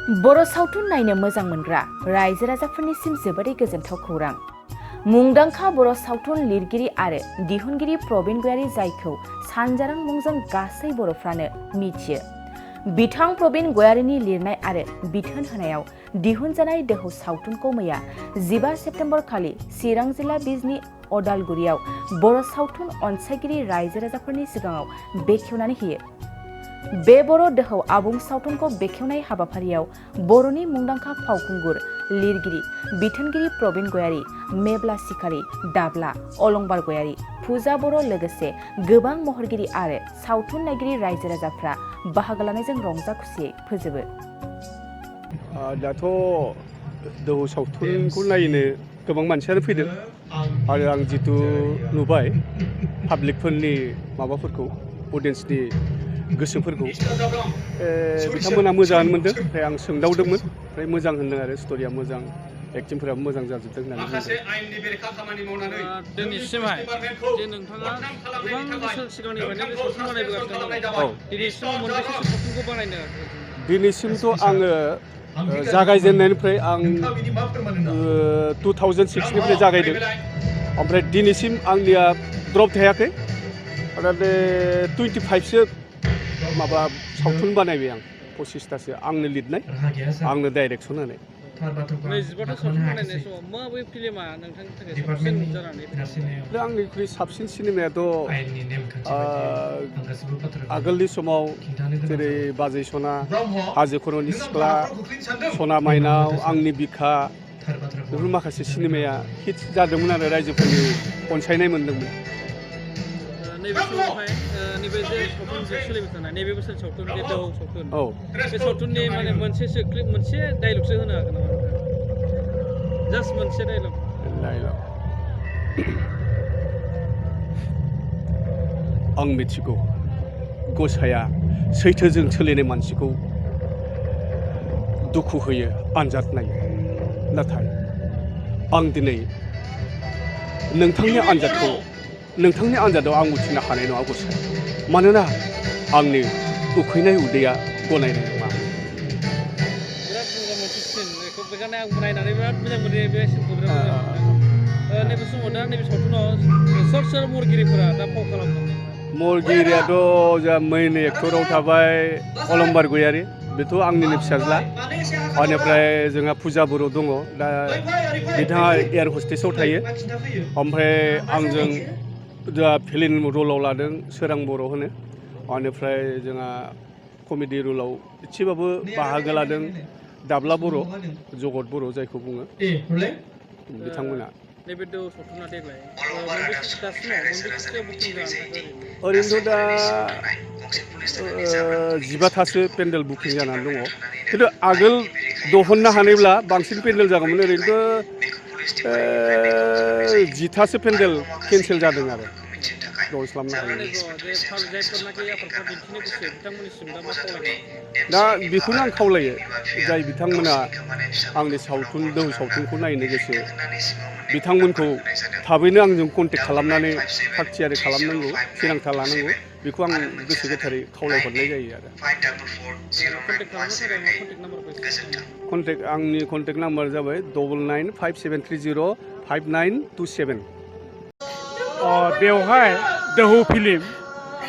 बर' सावथुन नायनो मोजां मोनग्रा रायजो राजाफोरनिसिम जोबोरै गोजोनथाव खौरां। मुंदांखा बर' सावथुन लिरगिरि आरो दिहुनगिरि प्रबिन गयारी जायखौ सानजारां मुंजों गासै बर'फ्रानो मिथियो। बिथां प्रबिन गयारीनि लिरनाय आरो बिथोन होनायाव दिहुनजानाय दोहौ सावथुनखौ मैया 15 सेप्तेम्बर खालि चिरां जिल्ला बिजनी अदालगुरियाव बर' सावथुन अनसायगिरि रायजो राजाफोरनि सिगाङाव बेखेवनानै होयो। बे बर' दोहौ आबुं सावथुनखौ बेखेवनाय हाबाफारियाव बर'नि मुंदांखा फावखुंगुर, लिरगिरि, बिथोनगिरि प्रबिन गयारी, मेब्ला सिखारी, दाब्ला, अलंबार गयारी, फुजा बर' लोगोसे गोबां महरगिरि आरो सावथुन नायगिरि रायजो राजाफ्रा बाहागो लानायजों रंजा खुसियै फोजोबो। दाथ' दोहौ सावथुनखौ नायनो गोबां मानसियानो फैदों आरो आं जितु नुबाय पाब्लिकफोरनि माबाफोरखौ, अडियेन्सनि गोसोफोरखौ बिथांमोना मोजाङानो मोनदों। ओमफ्राय आं सोंदावदोंमोन, ओमफ्राय मोजां होनदों आरो स्ट'रिया मोजां, एक्टिंफोराबो मोजां जाजोबदों होननानै बुंदों। दिनैसिमहाय जे नोंथाङा गोबां बोसोर सिगांनिफ्रायनो बे सावथुन बानायबोगासिनो दङ, दिनैसिम मोनबेसे सावथुनखौ बानायनो? दिनैसिमथ' आङो जागायजेननायनिफ्राय आं 2006निफ्राय जागायदों। ओमफ्राय दिनैसिम आंनिया द्रप थायाखै। माने 25सो माबा सावथुन बानायबाय आं, 25थासो आंनो लिरनाय, आंनो डाइरेक्सन होनाय। 25था सावथुन बानायनाय समाव माबे फिल्मा नोंथांनि थाखाय साबसिन जानानै फैदों? आंनिख्रुइ साबसिन सिनेमायाथ' आगोलनि समाव जेरै बाजै सना, हाजो खर'नि सिख्ला, सना माइनाव, आंनि बिखा, बेफोर माखासे सिनेमाया हिट जादोंमोन आरो रायजोफोरनि अनसायनाय मोनदोंमोन। नैबे समावहाय नैबे जे सावथुन सोलिबाय थानाय नैबे बोसोर सावथुन, जे दोहौ सावथुन, बे सावथुननि माने मोनसेसो क्लिप, मोनसे डायलगसो होनो हागोन नामा नोंथाङा? जास्ट मोनसे डायलग। आं मिथिगौ गसाया सैथोजों सोलिनाय मानसिखौ दुखु होयो, आनजाद नायो। नाथाय आं दिनै नोंथांनि आनजादाव आं उथ्रिनो हानाय नङा गसाया, मानोना आंनि उखैनाय उदैया गनायनाय नङा। बिराद मोजां मोनसे सिन, बेखायनो आं नायनानै बिराद मोजां मोनो बे सिनखौ, बिराद मोजां मोनो। नैबे समाव दा नैबे सावथुनाव सोर महरगिरिफोरा दा फाव खालामदों? महरगिरियाथ' जा मेइन एक्टराव थाबाय अलंबार गयारी, बेथ' आंनिनो फिसाज्ला। बेनिफ्राय जोंहा फुजा बर' दङ, दा बिथाङा एयार हस्टेसाव थायो। ओमफ्राय आंजों जा फिल्म रलाव लादों सोरां बर' होनो। बेनिफ्राय जोंहा कमेडि रलाव एसेबाबो बाहागो लादों दाब्ला बर', जगत बर' जायखौ बुङो, बिथांमोना। नैबे दोहौ सावथुना देग्लाय ओरैनोथ' दा 15थासो पेन्डेल बुकिं जानानै दङ, खिन्थु आगोल दहननो हानायब्ला बांसिन पेन्डेल जागौमोन। ओरैनोथ' 10थासो पेन्डेल केन्सेल जादों आरो दहनस्लाबनो हायै। दा बेखौनो आं खावलायो, जाय बिथांमोना आंनि दोहौ सावथुनखौ नायनो गोसो, बिथांमोनखौ थाबैनो आंजों कन्टेक्ट खालामनानै थाग थियारि खालामनांगौ, थिरांथा लानांगौ, बेखौ आं गोसो गोथारै खावलायहरनाय जायो आरो। आंनि कन्टेक्ट नाम्बार जाबाय 9957305927। बेवहाय दोहौ फिल्म,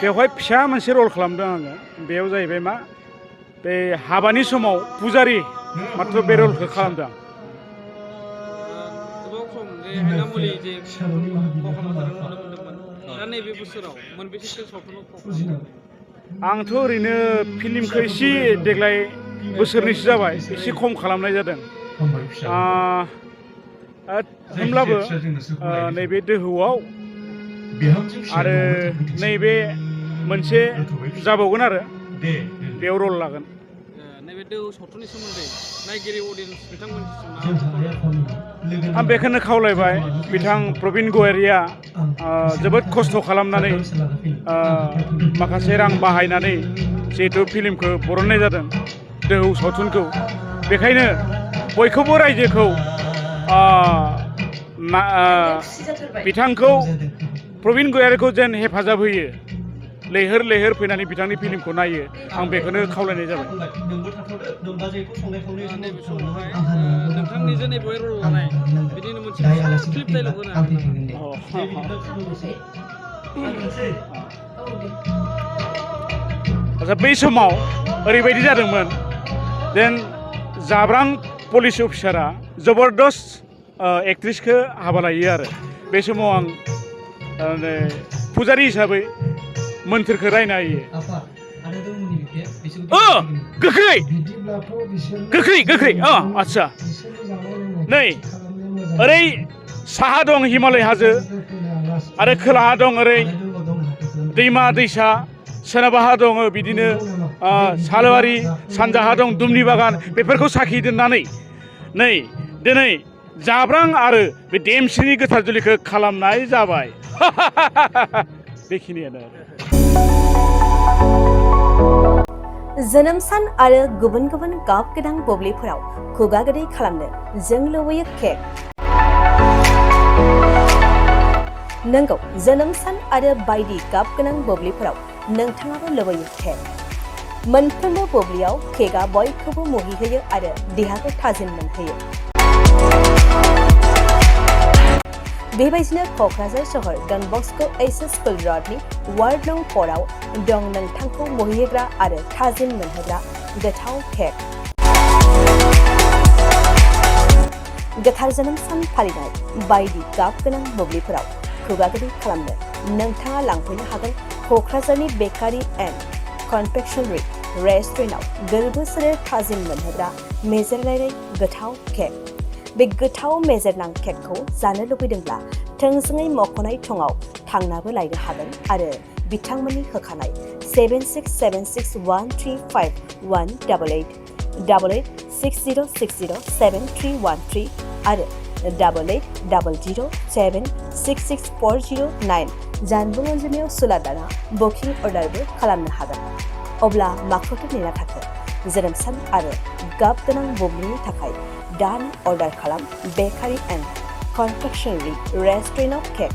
बेवहाय फिसा मोनसे रल खालामदों आङो। बेयाव जाहैबाय मा, बे हाबानि समाव पुजारी मात्र बे रलखौ खालामदों। आंथ' ओरैनो फिल्मखौ एसे देग्लाय बोसोरनैसो जाबाय, एसे खम खालामनाय जादों। होमब्लाबो नैबे दोहौआव आरो नैबे मोनसे जाबावगोन आरो बेयाव रल लागोन। नैबे दोहौ सावथुननि सोमोन्दै नायगिरि अडियेन्स बिथांमोननिसिम आं बेखौनो खावलायबाय, बिथां प्रबिन गयारीया जोबोद खस्थ' खालामनानै माखासे रां बाहायनानै जिहेथु फिल्मखौ बरननाय जादों, दोहौ सावथुनखौ। बेखायनो बयखौबो रायजोखौ बिथांखौ प्रबिन गयारीखौ जेन हेफाजाब होयो, लैहोर लैहोर फैनानै बिथांनि फिल्मखौ नायो आं बेखौनो खावलायनाय जाबाय नैबे समावहाय नोंथांनि जे नैबे रल लानाय बिदिनो मोनसे क्लिप डायलग होनो आচ্ছা बै समाव ओरैबायदि जादोंमोन जेन जाब्रां पुलिस अफिसारा जबरदस्त एक्ट्रिसखौ हाबा लायो आरो बे समाव आं फुजारि हिसाबै मोन्थोरखौ रायना होयो गोख्रै गोख्रै गोख्रै आচ্ছা नै ओरै साहा दं हिमालय हाजो आरो खोलाहा दं ओरै दैमा दैसा सोनाबाहा दङ बिदिनो सालबारि सानजाहा दं दुमनि बागान बेफोरखौ साखि दोननानै नै दिनै जाब्रां आरो बे देमसिनि गोथार जुलिखौ खालामनाय जाबाय बेखिनियानो जोनोम सान आरो गुबुन गुबुन गाब गोनां बुब्लिफोराव खुगा गोदै खालामनो जों लुबैयो केक नंगौ जोनोम सान आरो बायदि गाब गोनां बुब्लिफोराव नोंथाङाबो लुबैयो केक मोनफ्रोमबो बुब्लियाव केकआ बयखौबो मुहिहोयो आरो देहाखौ थाजिम मोनहोयो बेबायदिनो क'क्राझार सहर Don Bosco' H S school रडनि वार्ड नं 4 आव दं नोंथांखौ मुहिहोग्रा आरो थाजिम मोनहोग्रा गोथाव केक गोथार जोनोम सान फालिनाय बायदि गाब गोनां बुब्लिफोराव खुगा गोदै खालामनो नोंथाङा लांफैनो हागोन क'क्राझारनि बेकारि एन्ड कनफेक्शनारि रेस्टुरेन्टआव गोरबो सोलेर थाजिम मोनहोग्रा मेजेरलायनाय गोथाव केक बे गोथाव मेजेरनां केकखौ जानो लुबैदोंब्ला थोंजोङै मख'नाय थंआव थांनाबो लायनो हागोन आरो बिथांमोननि होखानाय 767601351888 8860607313 आरो 880007664009 जानबुं अनजिमायाव सुलादाना बुकिं अर्डारबो खालामनो हागोन अब्ला माखौथो नेना थाखो जोनोम सान आरो गाब गोनां बुब्लिनि थाखाय दानो अर्डार खालाम बेकारि एन्ड कनफेक्शनारि रेस्टुरेन्ट अफ केक